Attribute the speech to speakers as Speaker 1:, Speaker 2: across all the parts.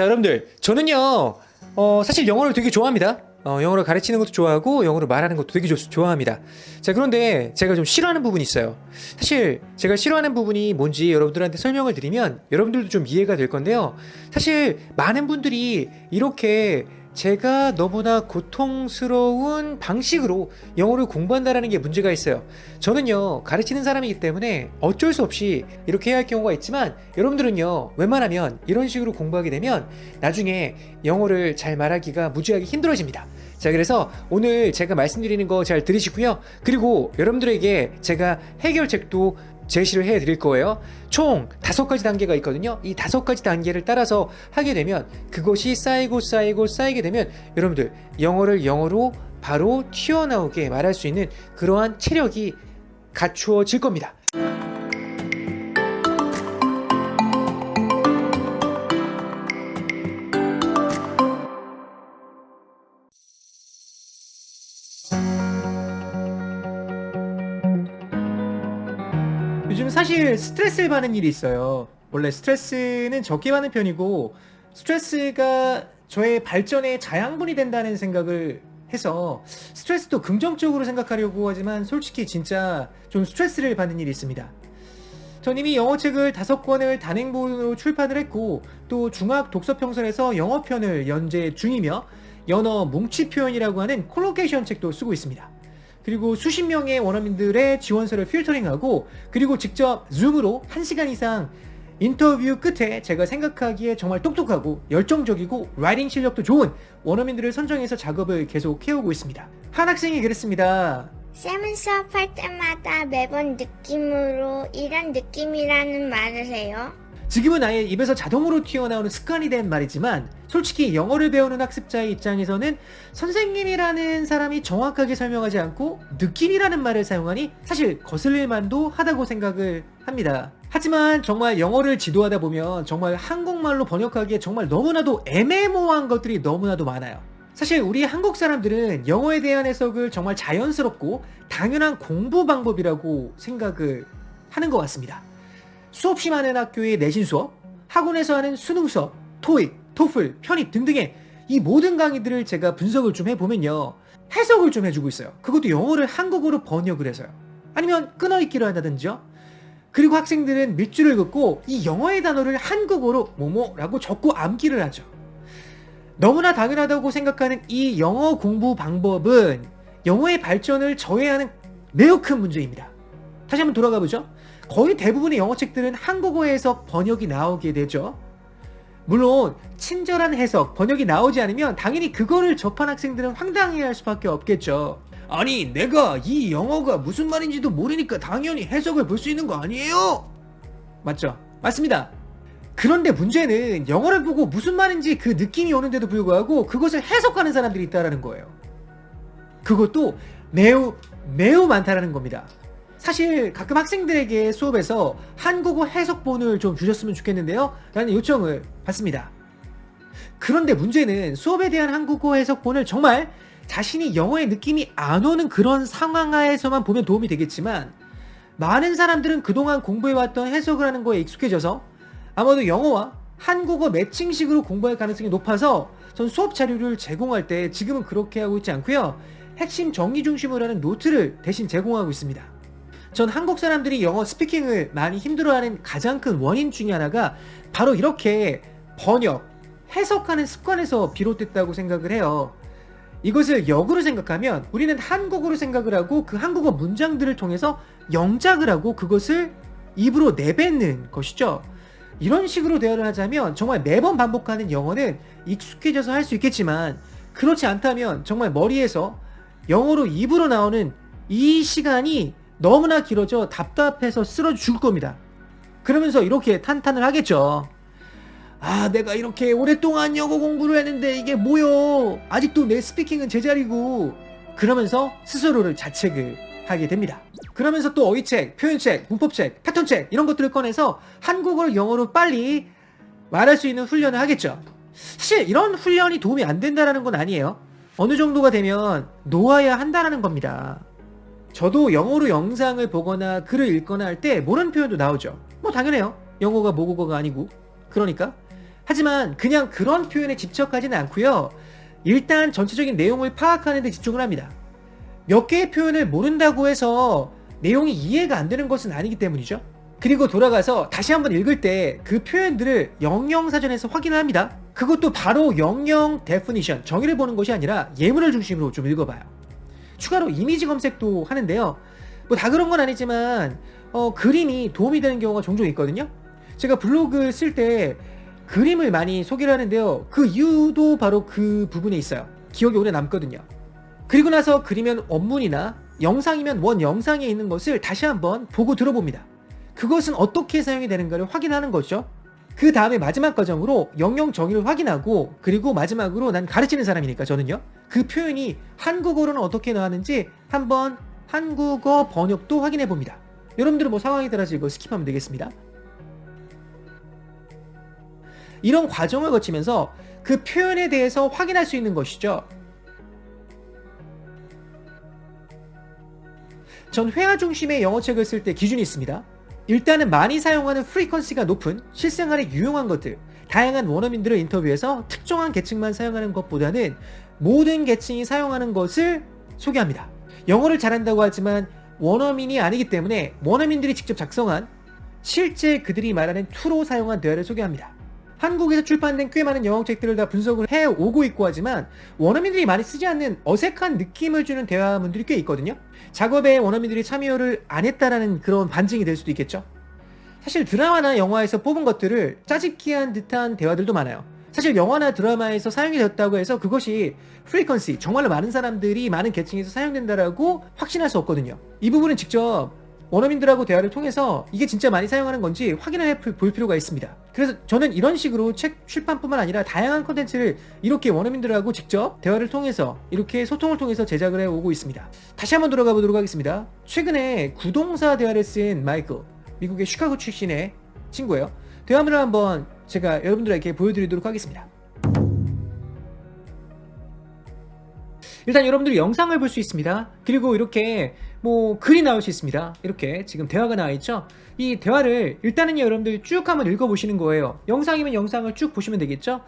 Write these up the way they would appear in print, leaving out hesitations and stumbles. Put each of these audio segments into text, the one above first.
Speaker 1: 자, 여러분들, 저는요, 사실 영어를 되게 좋아합니다. 영어를 가르치는 것도 좋아하고 영어를 말하는 것도 되게 좋아합니다. 자, 그런데 제가 좀 싫어하는 부분이 있어요. 사실 제가 싫어하는 부분이 뭔지 여러분들한테 설명을 드리면 여러분들도 좀 이해가 될 건데요. 사실 많은 분들이 이렇게 제가 너무나 고통스러운 방식으로 영어를 공부한다는 게 문제가 있어요. 저는요, 가르치는 사람이기 때문에 어쩔 수 없이 이렇게 해야 할 경우가 있지만, 여러분들은요, 웬만하면 이런 식으로 공부하게 되면 나중에 영어를 잘 말하기가 무지하게 힘들어집니다. 자, 그래서 오늘 제가 말씀드리는 거 잘 들으시고요. 그리고 여러분들에게 제가 해결책도 제시를 해 드릴 거예요. 총 5가지 단계가 있거든요. 이 5가지 단계를 따라서 하게 되면 그것이 쌓이게 되면 여러분들 영어를 영어로 바로 튀어나오게 말할 수 있는 그러한 체력이 갖추어질 겁니다. 요즘 사실 스트레스를 받는 일이 있어요. 원래 스트레스는 적게 받는 편이고, 스트레스가 저의 발전의 자양분이 된다는 생각을 해서 스트레스도 긍정적으로 생각하려고 하지만 솔직히 진짜 좀 스트레스를 받는 일이 있습니다. 전 이미 영어책을 5권을 단행본으로 출판을 했고, 또 중학 독서평선에서 영어편을 연재 중이며 연어 뭉치 표현이라고 하는 콜로케이션 책도 쓰고 있습니다. 그리고 수십 명의 원어민들의 지원서를 필터링하고, 그리고 직접 줌으로 1시간 이상 인터뷰 끝에 제가 생각하기에 정말 똑똑하고 열정적이고 라이팅 실력도 좋은 원어민들을 선정해서 작업을 계속 해오고 있습니다. 한 학생이 그랬습니다.
Speaker 2: 쌤은 수업할 때마다 매번 느낌으로 이런 느낌이라는 말을 해요.
Speaker 1: 지금은 아예 입에서 자동으로 튀어나오는 습관이 된 말이지만, 솔직히 영어를 배우는 학습자의 입장에서는 선생님이라는 사람이 정확하게 설명하지 않고 느낌이라는 말을 사용하니 사실 거슬릴 만도 하다고 생각을 합니다. 하지만 정말 영어를 지도하다 보면 정말 한국말로 번역하기에 정말 너무나도 애매모호한 것들이 너무나도 많아요. 사실 우리 한국 사람들은 영어에 대한 해석을 정말 자연스럽고 당연한 공부 방법이라고 생각을 하는 것 같습니다. 수없이 많은 학교의 내신 수업, 학원에서 하는 수능 수업, 토익, 토플, 편입 등등의 이 모든 강의들을 제가 분석을 좀 해보면요, 해석을 좀 해주고 있어요. 그것도 영어를 한국어로 번역을 해서요. 아니면 끊어읽기를 한다든지요. 그리고 학생들은 밑줄을 긋고 이 영어의 단어를 한국어로 뭐뭐라고 적고 암기를 하죠. 너무나 당연하다고 생각하는 이 영어 공부 방법은 영어의 발전을 저해하는 매우 큰 문제입니다. 다시 한번 돌아가 보죠. 거의 대부분의 영어책들은 한국어 해석, 번역이 나오게 되죠. 물론 친절한 해석, 번역이 나오지 않으면 당연히 그거를 접한 학생들은 황당해할 수밖에 없겠죠. 아니, 내가 이 영어가 무슨 말인지도 모르니까 당연히 해석을 볼 수 있는 거 아니에요? 맞죠? 맞습니다. 그런데 문제는 영어를 보고 무슨 말인지 그 느낌이 오는데도 불구하고 그것을 해석하는 사람들이 있다는 거예요. 그것도 매우 많다라는 겁니다. 사실 가끔 학생들에게 수업에서 한국어 해석본을 좀 주셨으면 좋겠는데요 라는 요청을 받습니다. 그런데 문제는 수업에 대한 한국어 해석본을 정말 자신이 영어의 느낌이 안 오는 그런 상황 하에서만 보면 도움이 되겠지만, 많은 사람들은 그동안 공부해왔던 해석을 하는 거에 익숙해져서 아마도 영어와 한국어 매칭식으로 공부할 가능성이 높아서 전 수업 자료를 제공할 때 지금은 그렇게 하고 있지 않고요, 핵심 정의 중심으로 하는 노트를 대신 제공하고 있습니다. 전 한국 사람들이 영어 스피킹을 많이 힘들어하는 가장 큰 원인 중에 하나가 바로 이렇게 번역, 해석하는 습관에서 비롯됐다고 생각을 해요. 이것을 역으로 생각하면 우리는 한국어로 생각을 하고 그 한국어 문장들을 통해서 영작을 하고 그것을 입으로 내뱉는 것이죠. 이런 식으로 대화를 하자면 정말 매번 반복하는 영어는 익숙해져서 할 수 있겠지만, 그렇지 않다면 정말 머리에서 영어로 입으로 나오는 이 시간이 너무나 길어져 답답해서 쓰러져 죽을 겁니다. 그러면서 이렇게 탄탄을 하겠죠. 아, 내가 이렇게 오랫동안 영어 공부를 했는데 이게 뭐요? 아직도 내 스피킹은 제자리고. 그러면서 스스로를 자책을 하게 됩니다. 그러면서 또 어휘책, 표현책, 문법책, 패턴책 이런 것들을 꺼내서 한국어를 영어로 빨리 말할 수 있는 훈련을 하겠죠. 사실 이런 훈련이 도움이 안 된다는 건 아니에요. 어느 정도가 되면 놓아야 한다는 겁니다. 저도 영어로 영상을 보거나 글을 읽거나 할 때 모르는 표현도 나오죠. 뭐 당연해요. 영어가 모국어가 아니고. 그러니까 하지만 그냥 그런 표현에 집착하지는 않고요. 일단 전체적인 내용을 파악하는 데 집중을 합니다. 몇 개의 표현을 모른다고 해서 내용이 이해가 안 되는 것은 아니기 때문이죠. 그리고 돌아가서 다시 한번 읽을 때 그 표현들을 영영사전에서 확인을 합니다. 그것도 바로 영영 데피니션, 정의를 보는 것이 아니라 예문을 중심으로 좀 읽어봐요. 추가로 이미지 검색도 하는데요. 뭐 다 그런 건 아니지만 그림이 도움이 되는 경우가 종종 있거든요. 제가 블로그 쓸 때 그림을 많이 소개를 하는데요. 그 이유도 바로 그 부분에 있어요. 기억이 오래 남거든요. 그리고 나서 그리면 원문이나 영상이면 원 영상에 있는 것을 다시 한번 보고 들어봅니다. 그것은 어떻게 사용이 되는가를 확인하는 거죠. 그 다음에 마지막 과정으로 영영 정의를 확인하고, 그리고 마지막으로 난 가르치는 사람이니까 저는요, 그 표현이 한국어로는 어떻게 나왔는지 한번 한국어 번역도 확인해 봅니다. 여러분들은 뭐 상황에 따라서 이거 스킵하면 되겠습니다. 이런 과정을 거치면서 그 표현에 대해서 확인할 수 있는 것이죠. 전 회화 중심의 영어책을 쓸 때 기준이 있습니다. 일단은 많이 사용하는 프리퀀시가 높은 실생활에 유용한 것들, 다양한 원어민들을 인터뷰해서 특정한 계층만 사용하는 것보다는 모든 계층이 사용하는 것을 소개합니다. 영어를 잘한다고 하지만 원어민이 아니기 때문에 원어민들이 직접 작성한 실제 그들이 말하는 투로 사용한 대화를 소개합니다. 한국에서 출판된 꽤 많은 영어책들을 다 분석을 해오고 있고 하지만 원어민들이 많이 쓰지 않는 어색한 느낌을 주는 대화문들이 꽤 있거든요. 작업에 원어민들이 참여를 안 했다라는 그런 반증이 될 수도 있겠죠. 사실 드라마나 영화에서 뽑은 것들을 짜집기한 듯한 대화들도 많아요. 사실 영화나 드라마에서 사용이 되었다고 해서 그것이 프리퀀시, 정말로 많은 사람들이 많은 계층에서 사용된다라고 확신할 수 없거든요. 이 부분은 직접 원어민들하고 대화를 통해서 이게 진짜 많이 사용하는 건지 확인해 볼 필요가 있습니다. 그래서 저는 이런 식으로 책 출판뿐만 아니라 다양한 콘텐츠를 이렇게 원어민들하고 직접 대화를 통해서, 이렇게 소통을 통해서 제작을 해오고 있습니다. 다시 한번 돌아가 보도록 하겠습니다. 최근에 구동사 대화를 쓴 마이클, 미국의 시카고 출신의 친구예요. 대화문을 한번 제가 여러분들에게 보여드리도록 하겠습니다. 일단 여러분들이 영상을 볼 수 있습니다. 그리고 이렇게 뭐 글이 나올 수 있습니다. 이렇게 지금 대화가 나와 있죠. 이 대화를 일단은요, 여러분들 쭉 한번 읽어보시는 거예요. 영상이면 영상을 쭉 보시면 되겠죠.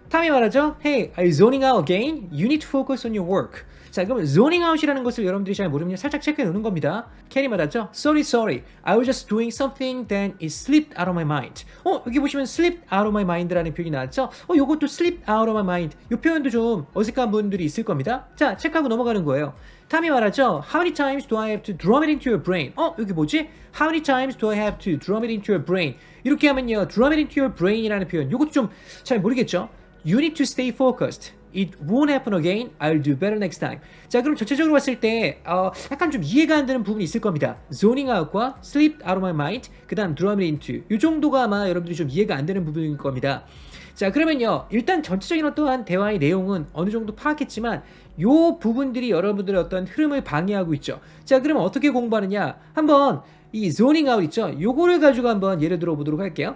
Speaker 1: 탐이 말하죠. Hey, are you zoning out again? You need to focus on your work. 자, 그럼 zoning out이라는 것을 여러분들이 잘 모르면 살짝 체크해 놓는 겁니다. 캐리 말하죠. Sorry, I was just doing something then it slipped out of my mind. 여기 보시면 slipped out of my mind라는 표현이 나왔죠. 요것도 slip out of my mind. 이 표현도 좀 어색한 분들이 있을 겁니다. 자, 체크하고 넘어가는 거예요. 탐이 말하죠. How many times do I have to drum it into your brain? 여기 뭐지? How many times do I have to drum it into your brain? 이렇게 하면요, drum it into your brain이라는 표현, 요것도 좀 잘 모르겠죠. You need to stay focused. It won't happen again. I'll do better next time. 자, 그럼 전체적으로 봤을 때 약간 좀 이해가 안 되는 부분이 있을 겁니다. Zoning out과 slipped out of my mind, 그 다음 drum it into, 이 정도가 아마 여러분들이 좀 이해가 안 되는 부분일 겁니다. 자, 그러면요, 일단 전체적인 어떠한 대화의 내용은 어느 정도 파악했지만 요 부분들이 여러분들의 어떤 흐름을 방해하고 있죠. 자, 그러면 어떻게 공부하느냐, 한번 이 zoning out 있죠, 요거를 가지고 한번 예를 들어 보도록 할게요.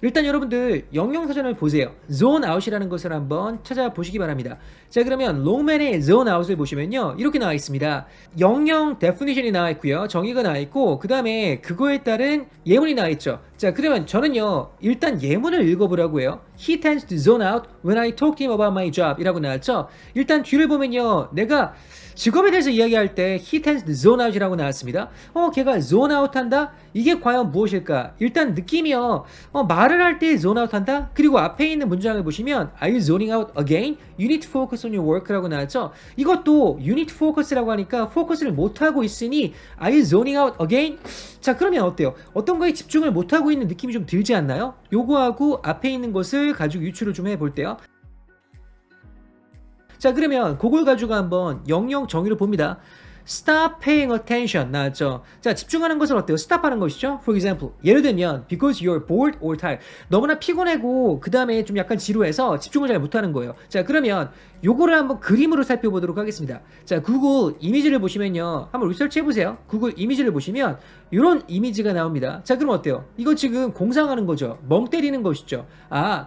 Speaker 1: 일단 여러분들 영영사전을 보세요. zone out이라는 것을 한번 찾아보시기 바랍니다. 자, 그러면 롱맨의 zone out을 보시면요, 이렇게 나와 있습니다. 영영 definition이 나와 있고요, 정의가 나와 있고, 그 다음에 그거에 따른 예문이 나와 있죠. 자, 그러면 저는요, 일단 예문을 읽어보라고 해요. He tends to zone out when I talk to him about my job 이라고 나왔죠. 일단 뒤를 보면요, 내가 직업에 대해서 이야기할 때 he tends to zone out이라고 나왔습니다. 걔가 zone out 한다? 이게 과연 무엇일까? 일단 느낌이요, 말을 할 때 zone out 한다? 그리고 앞에 있는 문장을 보시면 Are you zoning out again? You need to focus on your work라고 나왔죠. 이것도 you need to focus라고 하니까 포커스를 못하고 있으니 Are you zoning out again? 자, 그러면 어때요? 어떤 거에 집중을 못하고 있는 느낌이 좀 들지 않나요? 요거하고 앞에 있는 것을 가지고 유추를 좀 해볼게요. 자, 그러면 그걸 가지고 한번 영영 정의를 봅니다. Stop paying attention 나왔죠. 자, 집중하는 것은 어때요? Stop 하는 것이죠. For example, 예를 들면 because you're bored or tired, 너무나 피곤하고 그 다음에 좀 약간 지루해서 집중을 잘 못하는 거예요. 자, 그러면 요거를 한번 그림으로 살펴보도록 하겠습니다. 자, 구글 이미지를 보시면요, 한번 리서치 해보세요. 구글 이미지를 보시면 이런 이미지가 나옵니다. 자, 그럼 어때요? 이거 지금 공상하는 거죠. 멍 때리는 것이죠.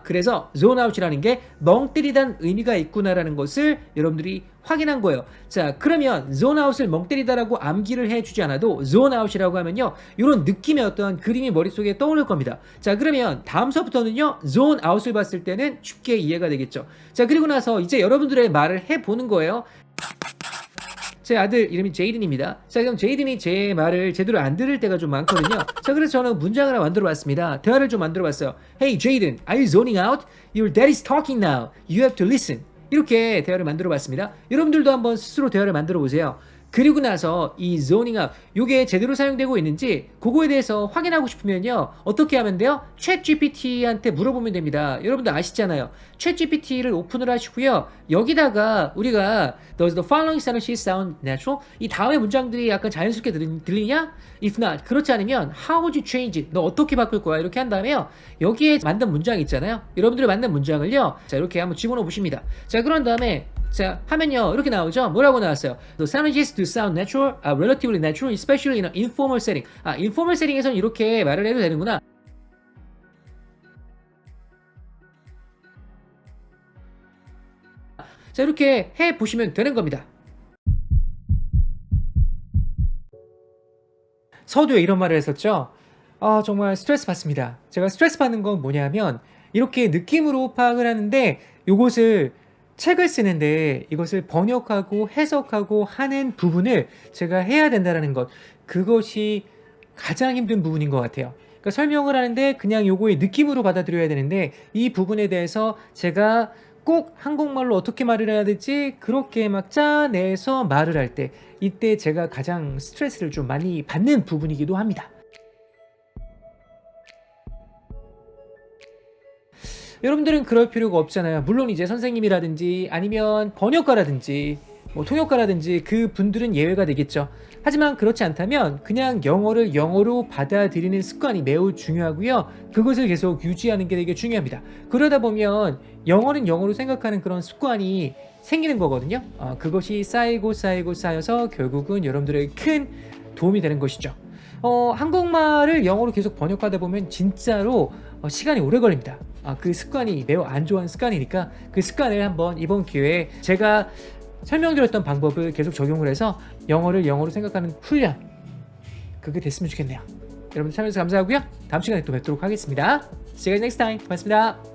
Speaker 1: 그래서 zone out이라는 게 멍 때리다는 의미가 있구나라는 것을 여러분들이 확인한 거예요. 자, 그러면 zone out을 멍 때리다라고 암기를 해주지 않아도 zone out이라고 하면요, 이런 느낌의 어떤 그림이 머릿속에 떠오를 겁니다. 자, 그러면 다음 수업부터는요, zone out을 봤을 때는 쉽게 이해가 되겠죠. 자, 그리고 나서 이제 여러분들의 말을 해보는 거예요. 제 아들 이름이 제이든입니다. 자, 그럼 제이든이 제 말을 제대로 안 들을 때가 좀 많거든요. 자, 그래서 저는 문장을 하나 만들어 봤습니다. 대화를 좀 만들어 봤어요. Hey Jaden, are you zoning out? Your dad is talking now. You have to listen. 이렇게 대화를 만들어 봤습니다. 여러분들도 한번 스스로 대화를 만들어 보세요. 그리고 나서 이 zoning out, 요게 제대로 사용되고 있는지 그거에 대해서 확인하고 싶으면요, 어떻게 하면 돼요? 챗GPT한테 물어보면 됩니다. 여러분들 아시잖아요. 챗GPT를 오픈을 하시고요, 여기다가 우리가 Does the following sentences sound natural? 이 다음의 문장들이 약간 자연스럽게 들리냐? If not, 그렇지 않으면 How would you change it? 너 어떻게 바꿀 거야? 이렇게 한 다음에요, 여기에 만든 문장 있잖아요. 여러분들이 만든 문장을요, 자, 이렇게 한번 집어넣어 보십니다. 자, 그런 다음에 자, 하면요, 이렇게 나오죠? 뭐라고 나왔어요? The sentences do sound natural, relatively natural, especially in an informal setting. informal setting에서는 이렇게 말을 해도 되는구나. 자, 이렇게 해보시면 되는 겁니다. 서두에 이런 말을 했었죠? 정말 스트레스 받습니다. 제가 스트레스 받는 건 뭐냐면, 이렇게 느낌으로 파악을 하는데, 요것을 책을 쓰는데 이것을 번역하고 해석하고 하는 부분을 제가 해야 된다는 것, 그것이 가장 힘든 부분인 것 같아요. 그러니까 설명을 하는데 그냥 요거의 느낌으로 받아들여야 되는데, 이 부분에 대해서 제가 꼭 한국말로 어떻게 말을 해야 될지 그렇게 막 짜내서 말을 할 때, 이때 제가 가장 스트레스를 좀 많이 받는 부분이기도 합니다. 여러분들은 그럴 필요가 없잖아요. 물론 이제 선생님이라든지 아니면 번역가라든지 뭐 통역가라든지 그 분들은 예외가 되겠죠. 하지만 그렇지 않다면 그냥 영어를 영어로 받아들이는 습관이 매우 중요하고요. 그것을 계속 유지하는 게 되게 중요합니다. 그러다 보면 영어는 영어로 생각하는 그런 습관이 생기는 거거든요. 그것이 쌓여서 결국은 여러분들에게 큰 도움이 되는 것이죠. 한국말을 영어로 계속 번역하다 보면 진짜로 시간이 오래 걸립니다. 그 습관이 매우 안 좋은 습관이니까 그 습관을 한번 이번 기회에 제가 설명드렸던 방법을 계속 적용을 해서 영어를 영어로 생각하는 훈련, 그게 됐으면 좋겠네요. 여러분 참여해주셔서 감사하고요. 다음 시간에 또 뵙도록 하겠습니다. See you guys next time. 고맙습니다.